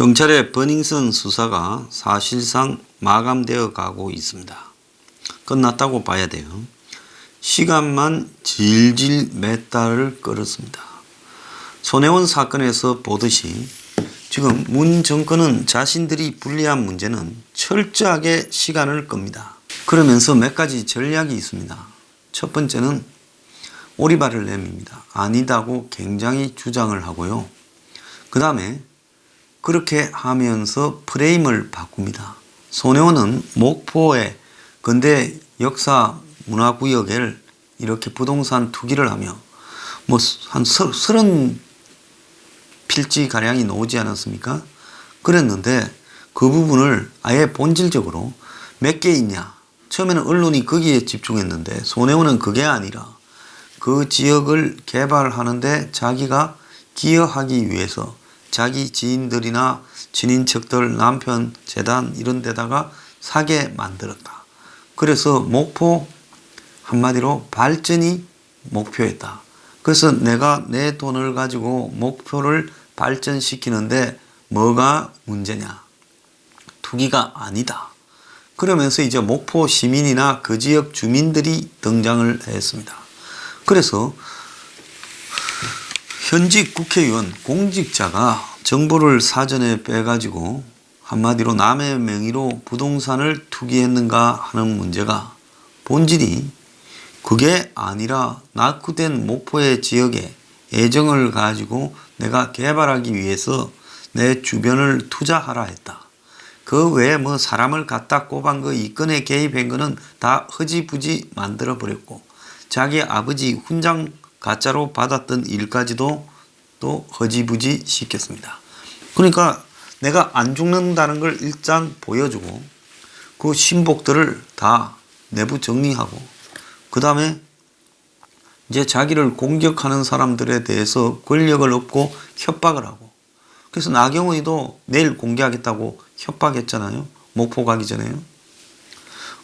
경찰의 버닝썬 수사가 사실상 마감되어 가고 있습니다. 끝났다고 봐야 돼요. 시간만 질질 몇 달을 끌었습니다. 손혜원 사건에서 보듯이 지금 문 정권은 자신들이 불리한 문제는 철저하게 시간을 끕니다. 그러면서 몇 가지 전략이 있습니다. 첫 번째는 오리발을 내밉니다. 아니다고 굉장히 주장을 하고요. 그 다음에 그렇게 하면서 프레임을 바꿉니다. 손혜원은 목포의 근대 역사 문화구역을 이렇게 부동산 투기를 하며 한 30필지가량이 나오지 않았습니까? 그랬는데 그 부분을 아예 본질적으로 몇 개 있냐. 처음에는 언론이 거기에 집중했는데 손혜원은 그게 아니라 그 지역을 개발하는데 자기가 기여하기 위해서 자기 지인들이나 친인척들, 남편, 재단 이런 데다가 사게 만들었다. 그래서 목포 한마디로 발전이 목표였다. 그래서 내가 내 돈을 가지고 목표를 발전시키는데 뭐가 문제냐? 투기가 아니다. 그러면서 이제 목포 시민이나 그 지역 주민들이 등장을 했습니다. 그래서 현직 국회의원, 공직자가 정보를 사전에 빼가지고 한마디로 남의 명의로 부동산을 투기했는가 하는 문제가 본질이 그게 아니라 낙후된 목포의 지역에 애정을 가지고 내가 개발하기 위해서 내 주변을 투자하라 했다. 그 외에 사람을 갖다 꼽은 거 이건에 개입한 거는 다 허지부지 만들어 버렸고 자기 아버지 훈장 가짜로 받았던 일까지도 또 허지부지 시켰습니다. 그러니까 내가 안 죽는다는 걸 일단 보여주고 그 신복들을 다 내부 정리하고 그 다음에 이제 자기를 공격하는 사람들에 대해서 권력을 얻고 협박을 하고 그래서 나경원이도 내일 공개하겠다고 협박했잖아요. 목포 가기 전에요.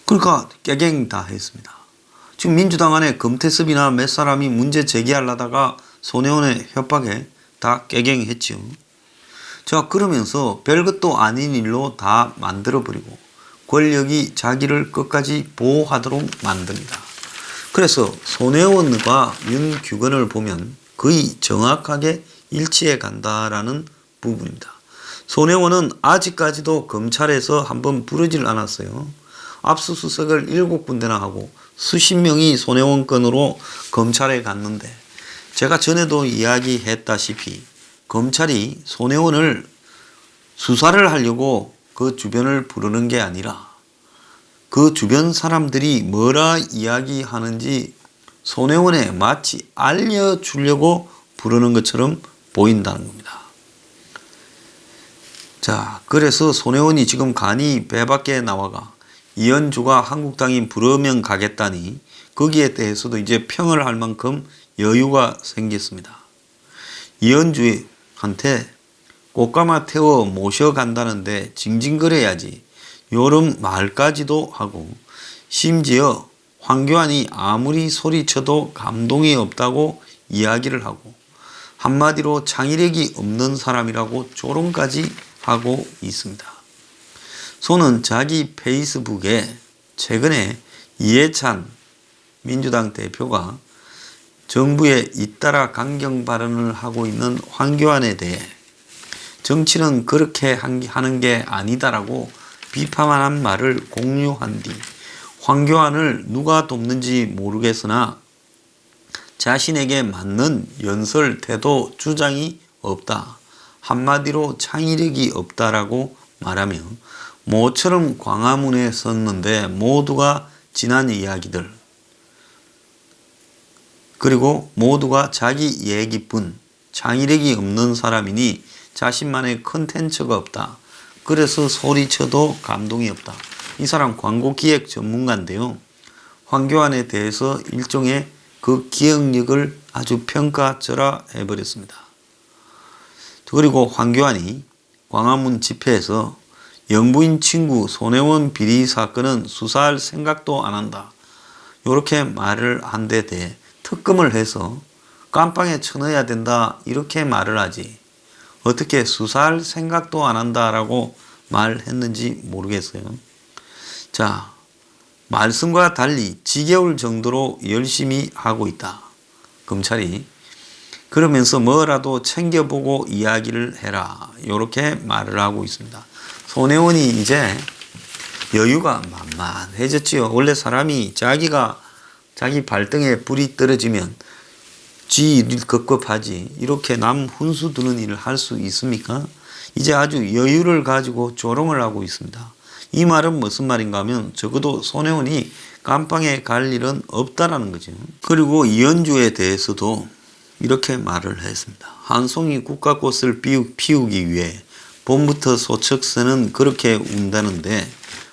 그러니까 깨갱 다 했습니다. 지금 민주당 안에 금태섭이나 몇 사람이 문제 제기하려다가 손혜원의 협박에 다 깨갱했지요. 자, 그러면서 별것도 아닌 일로 다 만들어버리고 권력이 자기를 끝까지 보호하도록 만듭니다. 그래서 손혜원과 윤규건을 보면 거의 정확하게 일치해 간다라는 부분입니다. 손혜원은 아직까지도 검찰에서 한번 부르질 않았어요. 압수수색을 7군데나 하고 수십 명이 손혜원 건으로 검찰에 갔는데 제가 전에도 이야기했다시피 검찰이 손혜원을 수사를 하려고 그 주변을 부르는 게 아니라 그 주변 사람들이 뭐라 이야기하는지 손혜원에 마치 알려주려고 부르는 것처럼 보인다는 겁니다. 자, 그래서 손혜원이 지금 간이 배 밖에 나와가 이현주가 한국당이 부르면 가겠다니 거기에 대해서도 이제 평을 할 만큼 여유가 생겼습니다. 이현주한테 꽃가마 태워 모셔간다는데 징징거려야지 요런 말까지도 하고 심지어 황교안이 아무리 소리쳐도 감동이 없다고 이야기를 하고 한마디로 창의력이 없는 사람이라고 조롱까지 하고 있습니다. 손은 자기 페이스북에 최근에 이해찬 민주당 대표가 정부에 잇따라 강경 발언을 하고 있는 황교안에 대해 정치는 그렇게 하는 게 아니다라고 비판한 말을 공유한 뒤 황교안을 누가 돕는지 모르겠으나 자신에게 맞는 연설, 태도, 주장이 없다. 한마디로 창의력이 없다라고 말하며 모처럼 광화문에 섰는데 모두가 지난 이야기들 그리고 모두가 자기 얘기뿐 창의력이 없는 사람이니 자신만의 컨텐츠가 없다. 그래서 소리쳐도 감동이 없다. 이 사람 광고기획 전문가인데요. 황교안에 대해서 일종의 그 기억력을 아주 평가절하해버렸습니다. 그리고 황교안이 광화문 집회에서 영부인 친구 손혜원 비리 사건은 수사할 생각도 안 한다. 이렇게 말을 한 데 대해 특검을 해서 깜빵에 쳐넣어야 된다 이렇게 말을 하지 어떻게 수사할 생각도 안 한다라고 말했는지 모르겠어요. 자, 말씀과 달리 지겨울 정도로 열심히 하고 있다. 검찰이. 그러면서 뭐라도 챙겨보고 이야기를 해라. 이렇게 말을 하고 있습니다. 손혜원이 이제 여유가 만만해졌지요. 원래 사람이 자기 발등에 불이 떨어지면 지 일 급급하지. 이렇게 남 훈수 두는 일을 할 수 있습니까? 이제 아주 여유를 가지고 조롱을 하고 있습니다. 이 말은 무슨 말인가 하면 적어도 손혜원이 감방에 갈 일은 없다라는 거죠. 그리고 이현주에 대해서도 이렇게 말을 했습니다. 한 송이 국화꽃을 피우기 위해 봄부터 소척새는 그렇게 운다는데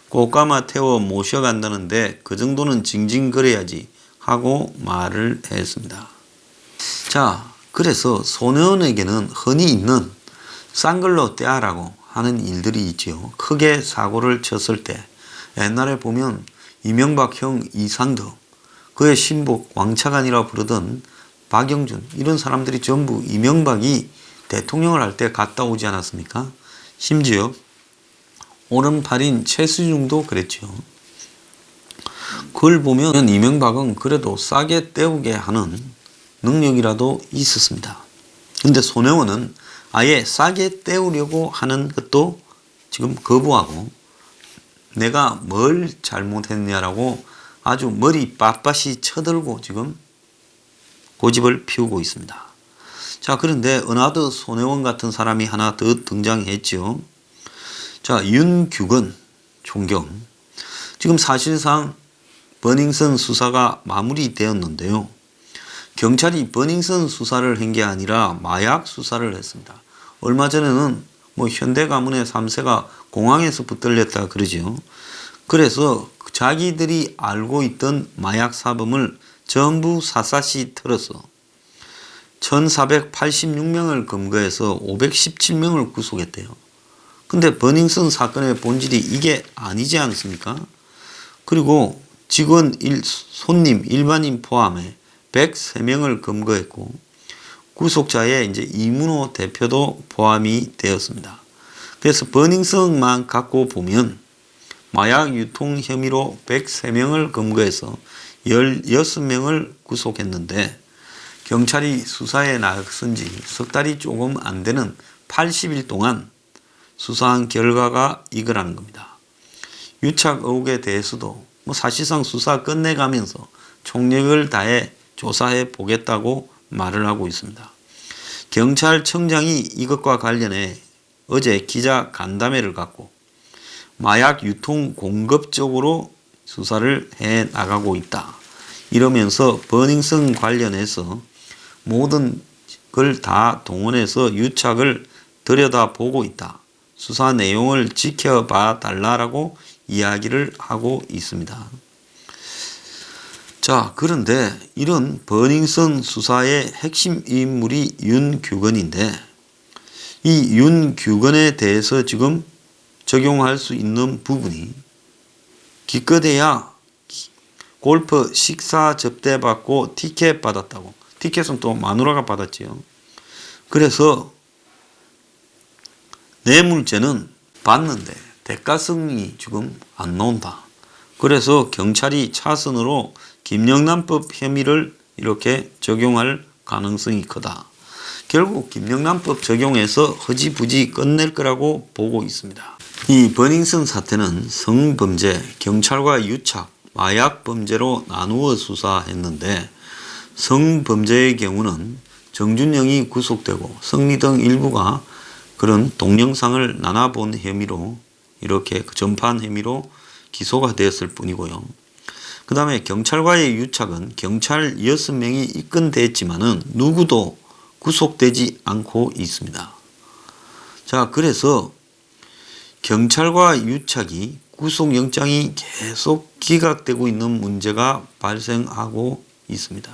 꽃가마 태워 모셔간다는데 그 정도는 징징거려야지 하고 말을 했습니다. 자, 그래서 손혜원에게는 흔히 있는 싼 걸로 떼하라고 하는 일들이 있지요. 크게 사고를 쳤을 때 옛날에 보면 이명박 형 이상덕, 그의 신복 왕차관이라 부르던 박영준, 이런 사람들이 전부 이명박이 대통령을 할 때 갔다 오지 않았습니까? 심지어 오른팔인 최수중도 그랬죠. 그걸 보면 이명박은 그래도 싸게 때우게 하는 능력이라도 있었습니다. 근데 손혜원은 아예 싸게 때우려고 하는 것도 지금 거부하고 내가 뭘 잘못했냐라고 아주 머리 빳빳이 쳐들고 지금 고집을 피우고 있습니다. 자, 그런데 어나더 손혜원 같은 사람이 하나 더 등장했죠. 자, 윤규근 총경. 지금 사실상 버닝썬 수사가 마무리되었는데요. 경찰이 버닝썬 수사를 한 게 아니라 마약 수사를 했습니다. 얼마 전에는 현대가문의 3세가 공항에서 붙들렸다 그러죠. 그래서 자기들이 알고 있던 마약 사범을 전부 샅샅이 털어서 1486명을 검거해서 517명을 구속했대요. 근데 버닝썬 사건의 본질이 이게 아니지 않습니까? 그리고 직원, 손님, 일반인 포함해 103명을 검거했고 구속자에 이제 이문호 대표도 포함이 되었습니다. 그래서 버닝썬만 갖고 보면 마약 유통 혐의로 103명을 검거해서 16명을 구속했는데 경찰이 수사에 나선 지 석 달이 조금 안 되는 80일 동안 수사한 결과가 이거라는 겁니다. 유착 의혹에 대해서도 사실상 수사 끝내가면서 총력을 다해 조사해 보겠다고 말을 하고 있습니다. 경찰청장이 이것과 관련해 어제 기자 간담회를 갖고 마약 유통 공급 쪽으로 수사를 해 나가고 있다. 이러면서 버닝썬 관련해서 모든 걸 다 동원해서 유착을 들여다보고 있다. 수사 내용을 지켜봐 달라고 이야기를 하고 있습니다. 자, 그런데 이런 버닝썬 수사의 핵심 인물이 윤규근인데 이 윤규근에 대해서 지금 적용할 수 있는 부분이 기껏해야 골프 식사 접대 받고 티켓 받았다고. 티켓은 또 마누라가 받았지요. 그래서 뇌물죄는 받는데 대가성이 지금 안 나온다. 그래서 경찰이 차선으로 김영란법 혐의를 이렇게 적용할 가능성이 크다. 결국 김영란법 적용해서 허지부지 끝낼 거라고 보고 있습니다. 이 버닝썬 사태는 성범죄, 경찰과 유착, 마약 범죄로 나누어 수사했는데 성범죄의 경우는 정준영이 구속되고 성리 등 일부가 그런 동영상을 나눠본 혐의로 이렇게 전파한 혐의로 기소가 되었을 뿐이고요. 그 다음에 경찰과의 유착은 경찰 6명이 입건됐지만은 누구도 구속되지 않고 있습니다. 자, 그래서 경찰과 유착이 구속영장이 계속 기각되고 있는 문제가 발생하고 있습니다.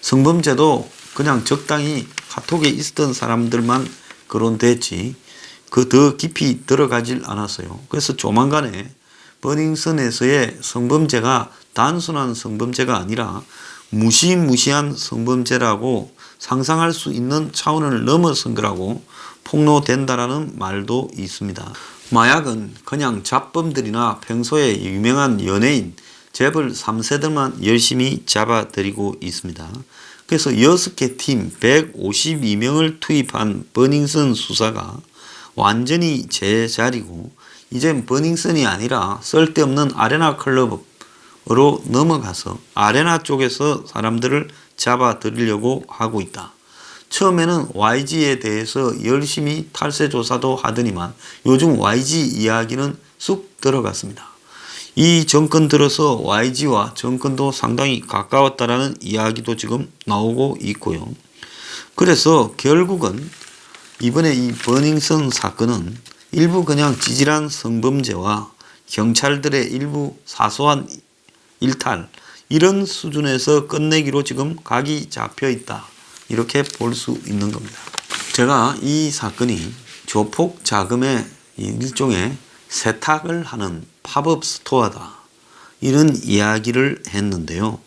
성범죄도 그냥 적당히 카톡에 있었던 사람들만 거론됐지 그 더 깊이 들어가질 않았어요. 그래서 조만간에 버닝썬에서의 성범죄가 단순한 성범죄가 아니라 무시무시한 성범죄라고 상상할 수 있는 차원을 넘어선 거라고 폭로된다라는 말도 있습니다. 마약은 그냥 잡범들이나 평소에 유명한 연예인, 재벌 3세들만 열심히 잡아들이고 있습니다. 그래서 6개 팀 152명을 투입한 버닝썬 수사가 완전히 제자리고, 이젠 버닝썬이 아니라 쓸데없는 아레나 클럽으로 넘어가서 아레나 쪽에서 사람들을 잡아들이려고 하고 있다. 처음에는 YG에 대해서 열심히 탈세 조사도 하더니만 요즘 YG 이야기는 쑥 들어갔습니다. 이 정권 들어서 YG와 정권도 상당히 가까웠다라는 이야기도 지금 나오고 있고요. 그래서 결국은 이번에 이 버닝썬 사건은 일부 그냥 찌질한 성범죄와 경찰들의 일부 사소한 일탈, 이런 수준에서 끝내기로 지금 각이 잡혀 있다, 이렇게 볼 수 있는 겁니다. 제가 이 사건이 조폭 자금의 일종의 세탁을 하는 팝업 스토어다, 이런 이야기를 했는데요.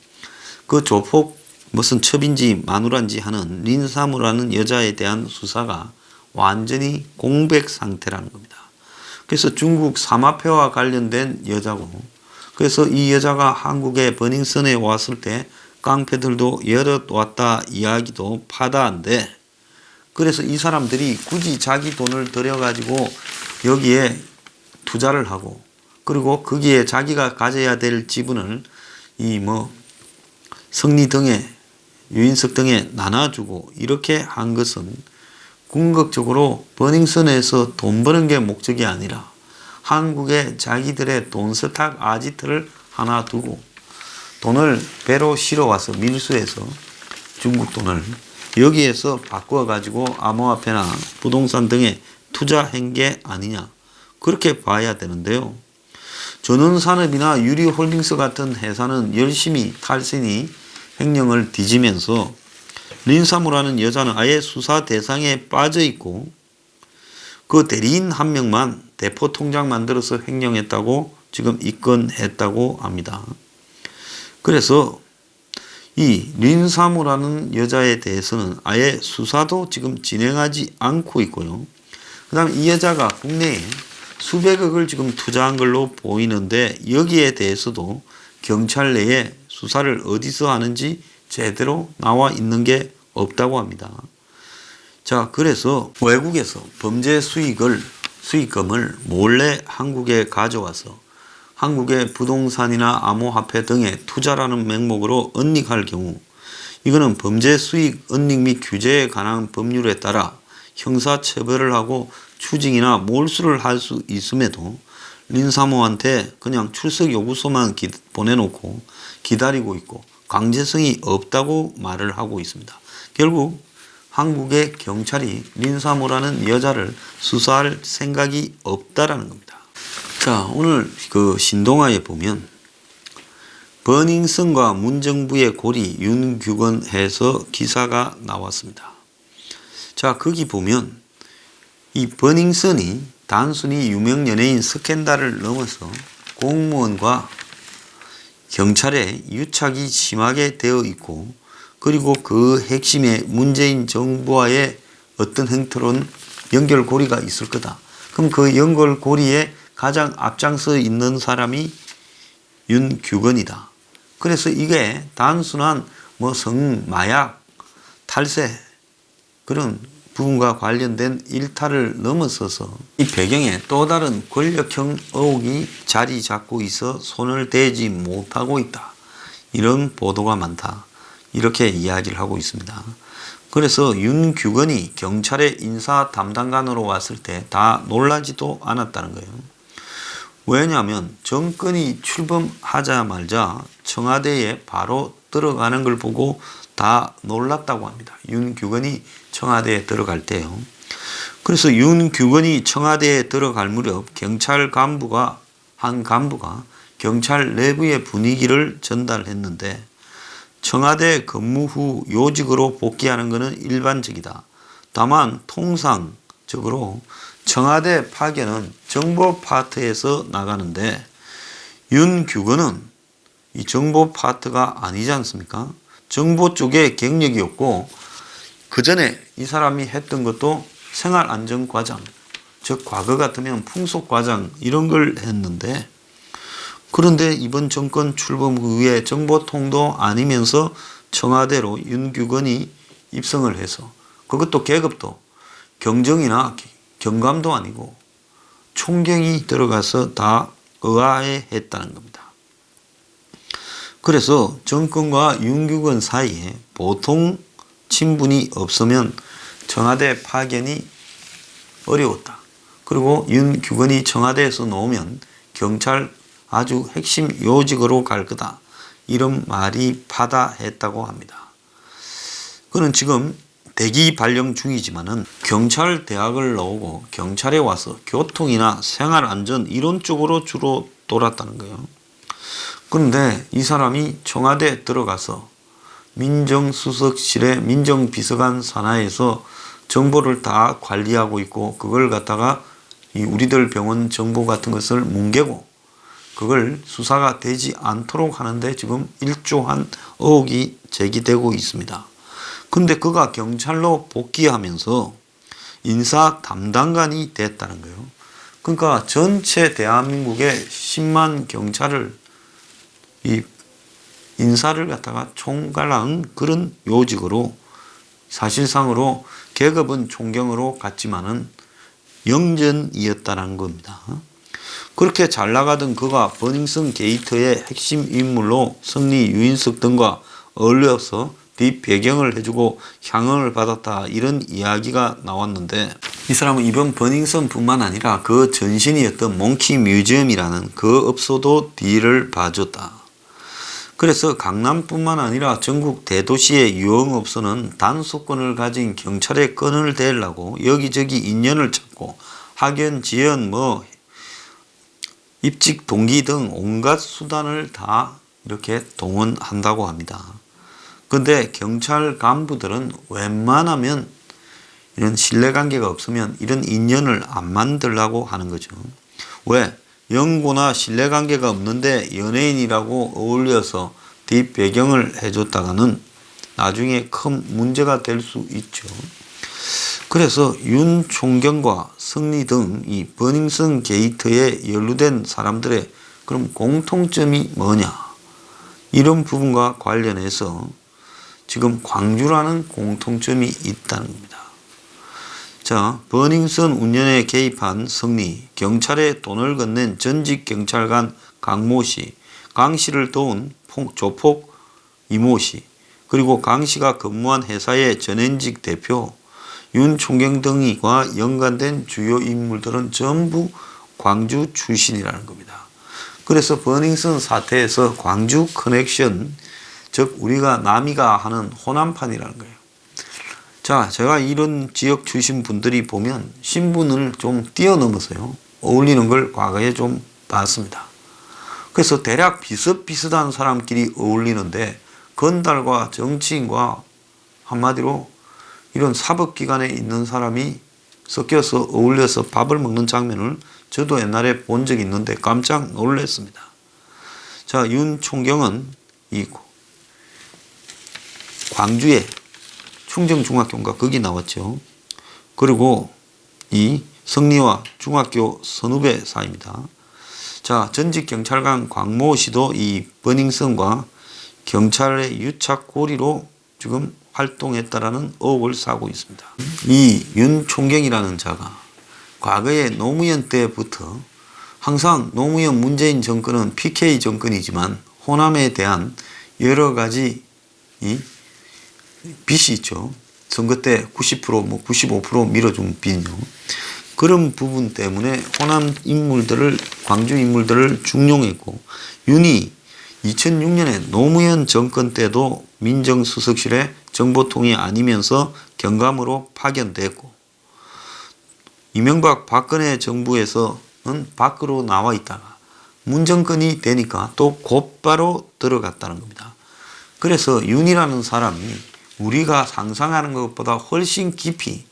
그 조폭 무슨 첩인지 마누라인지 하는 린사무라는 여자에 대한 수사가 완전히 공백 상태라는 겁니다. 그래서 중국 사마페와 관련된 여자고, 그래서 이 여자가 한국의 버닝썬에 왔을 때 깡패들도 여럿 왔다 이야기도 파다한데, 그래서 이 사람들이 굳이 자기 돈을 들여가지고 여기에 투자를 하고, 그리고 거기에 자기가 가져야 될 지분을 성리 등에, 유인석 등에 나눠주고 이렇게 한 것은 궁극적으로 버닝썬에서 돈 버는 게 목적이 아니라 한국에 자기들의 돈 세탁 아지트를 하나 두고 돈을 배로 실어와서 밀수해서 중국 돈을 여기에서 바꾸어 가지고 암호화폐나 부동산 등에 투자한 게 아니냐, 그렇게 봐야 되는데요. 전원산업이나 유리홀딩스 같은 회사는 열심히 탈선이 횡령을 뒤지면서 린사무라는 여자는 아예 수사 대상에 빠져 있고, 그 대리인 한 명만 대포 통장 만들어서 횡령했다고 지금 입건했다고 합니다. 그래서 이 린사무라는 여자에 대해서는 아예 수사도 지금 진행하지 않고 있고요. 그 다음에 이 여자가 국내에 수백억을 지금 투자한 걸로 보이는데, 여기에 대해서도 경찰 내에 수사를 어디서 하는지 제대로 나와 있는 게 없다고 합니다. 자, 그래서 외국에서 범죄 수익금을 몰래 한국에 가져와서 한국의 부동산이나 암호화폐 등에 투자라는 명목으로 은닉할 경우, 이거는 범죄 수익 은닉 및 규제에 관한 법률에 따라 형사처벌을 하고 추징이나 몰수를 할 수 있음에도 린사무한테 그냥 출석 요구서만 보내놓고 기다리고 있고 강제성이 없다고 말을 하고 있습니다. 결국 한국의 경찰이 린사무라는 여자를 수사할 생각이 없다라는 겁니다. 자, 오늘 그 신동아에 보면 버닝썬과 문정부의 고리 윤규건 해서 기사가 나왔습니다. 자, 거기 보면 이 버닝썬이 단순히 유명 연예인 스캔들을 넘어서 공무원과 경찰의 유착이 심하게 되어 있고, 그리고 그 핵심에 문재인 정부와의 어떤 행태로는 연결고리가 있을 거다. 그럼 그 연결고리에 가장 앞장서 있는 사람이 윤규건이다. 그래서 이게 단순한 마약, 탈세 그런 부분과 관련된 일탈을 넘어서서 이 배경에 또 다른 권력형 의혹이 자리 잡고 있어 손을 대지 못하고 있다, 이런 보도가 많다, 이렇게 이야기를 하고 있습니다. 그래서 윤규건이 경찰의 인사 담당관으로 왔을 때 다 놀라지도 않았다는 거예요. 왜냐하면 정권이 출범하자마자 청와대에 바로 들어가는 걸 보고 다 놀랐다고 합니다. 윤규건이 청와대에 들어갈 때요. 그래서 윤규건이 청와대에 들어갈 무렵 한 간부가 경찰 내부의 분위기를 전달했는데, 청와대 근무 후 요직으로 복귀하는 것은 일반적이다. 다만 통상적으로 청와대 파견은 정보 파트에서 나가는데, 윤규건은 이 정보 파트가 아니지 않습니까? 정보 쪽에 경력이 없고, 그 전에 이 사람이 했던 것도 생활안전과장, 즉 과거 같으면 풍속과장 이런 걸 했는데, 그런데 이번 정권 출범 후에 정보통도 아니면서 청와대로 윤규건이 입성을 해서, 그것도 계급도 경정이나 경감도 아니고 총경이 들어가서 다 의아해 했다는 겁니다. 그래서 정권과 윤규건 사이에 보통 친분이 없으면 청와대 파견이 어려웠다. 그리고 윤규건이 청와대에서 나오면 경찰 아주 핵심 요직으로 갈 거다. 이런 말이 파다했다고 합니다. 그는 지금 대기 발령 중이지만은 경찰 대학을 나오고 경찰에 와서 교통이나 생활안전 이런 쪽으로 주로 돌았다는 거예요. 그런데 이 사람이 청와대에 들어가서 민정수석실의 민정비서관 산하에서 정보를 다 관리하고 있고, 그걸 갖다가 이 우리들 병원 정보 같은 것을 뭉개고 그걸 수사가 되지 않도록 하는데 지금 1조 한 억이 제기되고 있습니다. 근데 그가 경찰로 복귀하면서 인사 담당관이 됐다는 거예요. 그러니까 전체 대한민국의 10만 경찰을 이 인사를 갖다가 총괄한 그런 요직으로, 사실상으로 계급은 총경으로 갔지만은 영전이었다는 겁니다. 그렇게 잘 나가던 그가 버닝썬 게이트의 핵심 인물로 성리, 유인석 등과 어울려서 뒷배경을 해주고 향응을 받았다, 이런 이야기가 나왔는데, 이 사람은 이번 버닝썬뿐만 아니라 그 전신이었던 몽키 뮤지엄이라는 그 업소도 뒤를 봐줬다. 그래서 강남뿐만 아니라 전국 대도시의 유흥업소는 단속권을 가진 경찰의 건을 대려고 여기저기 인연을 찾고 학연, 지연, 입직 동기 등 온갖 수단을 다 이렇게 동원한다고 합니다. 그런데 경찰 간부들은 웬만하면 이런 신뢰관계가 없으면 이런 인연을 안 만들려고 하는 거죠. 왜? 연고나 신뢰관계가 없는데 연예인이라고 어울려서 뒷배경을 해줬다가는 나중에 큰 문제가 될 수 있죠. 그래서 윤 총경과 성리 등 이 버닝썬 게이트에 연루된 사람들의 그럼 공통점이 뭐냐, 이런 부분과 관련해서 지금 광주라는 공통점이 있다는 겁니다. 자, 버닝썬 운영에 개입한 성리, 경찰에 돈을 건넨 전직 경찰관 강모 씨, 강 씨를 도운 조폭 이모 씨, 그리고 강 씨가 근무한 회사의 전현직 대표, 윤 총경 등과 연관된 주요 인물들은 전부 광주 출신이라는 겁니다. 그래서 버닝썬 사태에서 광주 커넥션, 즉 우리가 남이가 하는 호남판이라는 거예요. 자, 제가 이런 지역 출신 분들이 보면 신분을 좀 뛰어넘어서요, 어울리는 걸 과거에 좀 봤습니다. 그래서 대략 비슷비슷한 사람끼리 어울리는데 건달과 정치인과 한마디로 이런 사법기관에 있는 사람이 섞여서 어울려서 밥을 먹는 장면을 저도 옛날에 본 적이 있는데 깜짝 놀랐습니다. 자, 윤 총경은 이 광주에 충정중학교인가 거기 나왔죠. 그리고 이 성리와 중학교 선후배 사이입니다. 자, 전직 경찰관 광모 씨도 이 버닝썬과 경찰의 유착 고리로 지금 활동했다라는 의혹을 사고 있습니다. 이 윤 총경이라는 자가 과거에 노무현 때부터 항상 노무현 문재인 정권은 PK 정권이지만 호남에 대한 여러 가지 이 빚이 있죠. 선거 때 90% 95% 밀어준 빚요. 그런 부분 때문에 호남 인물들을, 광주 인물들을 중용했고, 윤이 2006년에 노무현 정권 때도 민정수석실에 정보통이 아니면서 경감으로 파견됐고, 이명박 박근혜 정부에서는 밖으로 나와 있다가 문정권이 되니까 또 곧바로 들어갔다는 겁니다. 그래서 윤이라는 사람이 우리가 상상하는 것보다 훨씬 깊이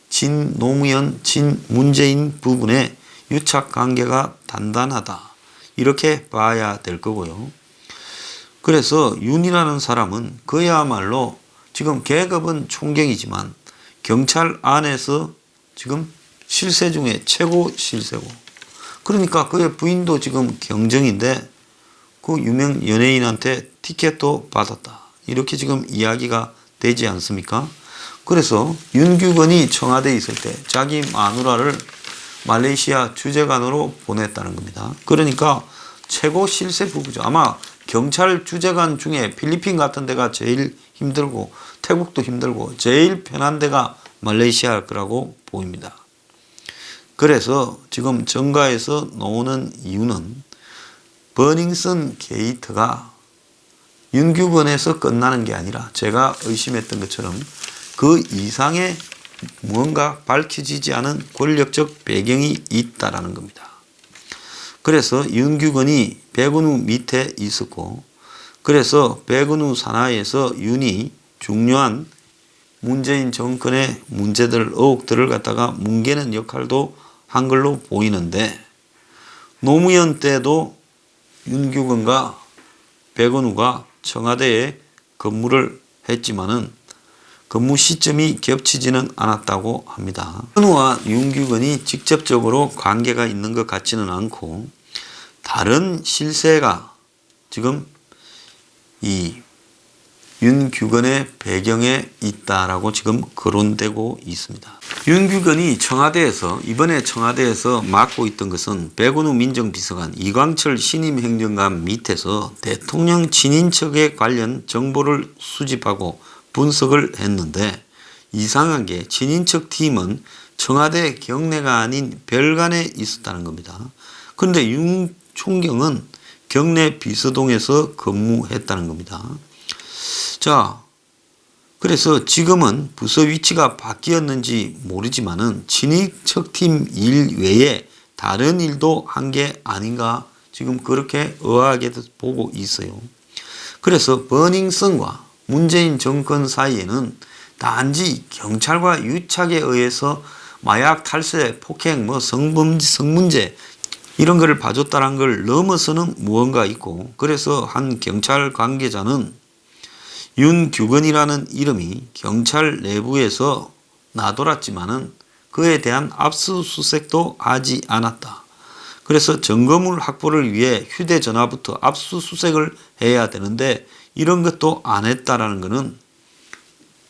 진 노무현, 진 문재인 부분에 유착 관계가 단단하다, 이렇게 봐야 될 거고요. 그래서 윤이라는 사람은 그야말로 지금 계급은 총경이지만 경찰 안에서 지금 실세 중에 최고 실세고, 그러니까 그의 부인도 지금 경정인데 그 유명 연예인한테 티켓도 받았다, 이렇게 지금 이야기가 되지 않습니까? 그래서 윤규건이 청와대에 있을 때 자기 마누라를 말레이시아 주재관으로 보냈다는 겁니다. 그러니까 최고 실세 부부죠. 아마 경찰 주재관 중에 필리핀 같은 데가 제일 힘들고 태국도 힘들고 제일 편한 데가 말레이시아일 거라고 보입니다. 그래서 지금 정가에서 나오는 이유는 버닝썬 게이트가 윤규건에서 끝나는 게 아니라 제가 의심했던 것처럼 그 이상의 무언가 밝혀지지 않은 권력적 배경이 있다라는 겁니다. 그래서 윤규건이 백은우 밑에 있었고, 그래서 백은우 산하에서 윤이 중요한 문재인 정권의 문제들, 의혹들을 갖다가 뭉개는 역할도 한 걸로 보이는데, 노무현 때도 윤규건과 백은우가 청와대에 근무를 했지만은 근무 시점이 겹치지는 않았다고 합니다. 백은우와 윤규건이 직접적으로 관계가 있는 것 같지는 않고 다른 실세가 지금 이 윤규건의 배경에 있다라고 지금 거론되고 있습니다. 윤규건이 청와대에서 이번에 청와대에서 맡고 있던 것은 백운우 민정비서관, 이광철 신임행정관 밑에서 대통령 친인척에 관련 정보를 수집하고 분석을 했는데, 이상하게 친인척 팀은 청와대 경내가 아닌 별관에 있었다는 겁니다. 그런데 윤 총경은 경내 비서동에서 근무했다는 겁니다. 자, 그래서 지금은 부서 위치가 바뀌었는지 모르지만은 친인척 팀 일 외에 다른 일도 한 게 아닌가, 지금 그렇게 의아하게 보고 있어요. 그래서 버닝썬과 문재인 정권 사이에는 단지 경찰과 유착에 의해서 마약 탈세, 폭행, 성문제 이런 거를 봐줬다는 걸 넘어서는 무언가 있고, 그래서 한 경찰 관계자는 윤규건이라는 이름이 경찰 내부에서 나돌았지만은 그에 대한 압수수색도 하지 않았다. 그래서 증거물 확보를 위해 휴대전화부터 압수수색을 해야 되는데 이런 것도 안 했다라는 것은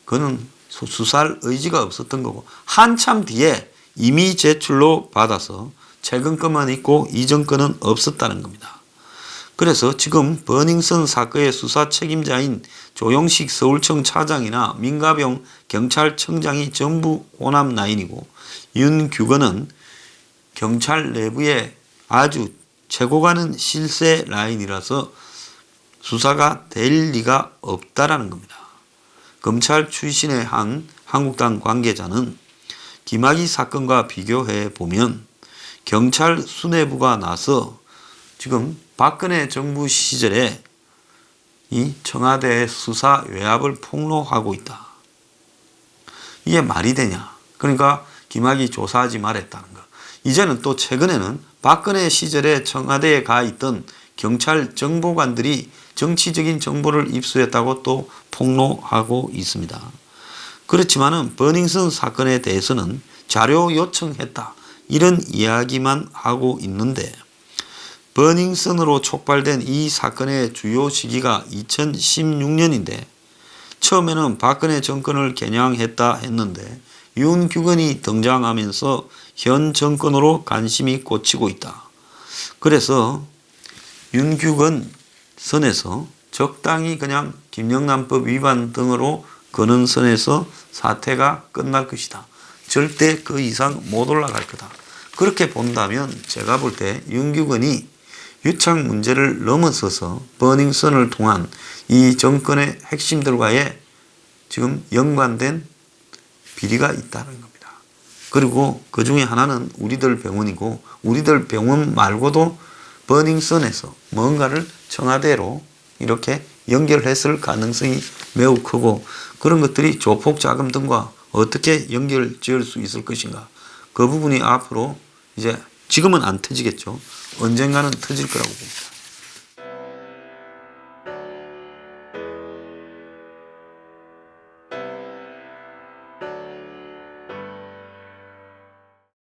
그는 수사할 의지가 없었던 거고, 한참 뒤에 이미 제출로 받아서 최근 것만 있고 이전 거는 없었다는 겁니다. 그래서 지금 버닝썬 사건의 수사 책임자인 조영식 서울청 차장이나 민가병 경찰청장이 전부 호남 라인이고, 윤규건은 경찰 내부에 아주 최고 가는 실세 라인이라서 수사가 될 리가 없다라는 겁니다. 검찰 출신의 한 한국당 관계자는 김학의 사건과 비교해 보면 경찰 수뇌부가 나서 지금 박근혜 정부 시절에 이 청와대의 수사 외압을 폭로하고 있다. 이게 말이 되냐? 그러니까 김학의 조사하지 말했다는 거. 이제는 또 최근에는 박근혜 시절에 청와대에 가 있던 경찰 정보관들이 정치적인 정보를 입수했다고 또 폭로하고 있습니다. 그렇지만은 버닝썬 사건에 대해서는 자료 요청했다, 이런 이야기만 하고 있는데, 버닝썬으로 촉발된 이 사건의 주요 시기가 2016년인데 처음에는 박근혜 정권을 겨냥했다 했는데 윤규건이 등장하면서 현 정권으로 관심이 꽂히고 있다. 그래서 윤규건 선에서 적당히 그냥 김영란법 위반 등으로 거는 선에서 사태가 끝날 것이다. 절대 그 이상 못 올라갈 거다. 그렇게 본다면 제가 볼 때 윤규건이 유착 문제를 넘어서서 버닝썬을 통한 이 정권의 핵심들과의 지금 연관된 비리가 있다는 겁니다. 그리고 그 중에 하나는 우리들 병원이고, 우리들 병원 말고도 버닝썬에서 뭔가를 청와대로 이렇게 연결했을 가능성이 매우 크고, 그런 것들이 조폭 자금 등과 어떻게 연결 지을 수 있을 것인가, 그 부분이 앞으로 이제 지금은 안 터지겠죠. 언젠가는 터질 거라고 봅니다.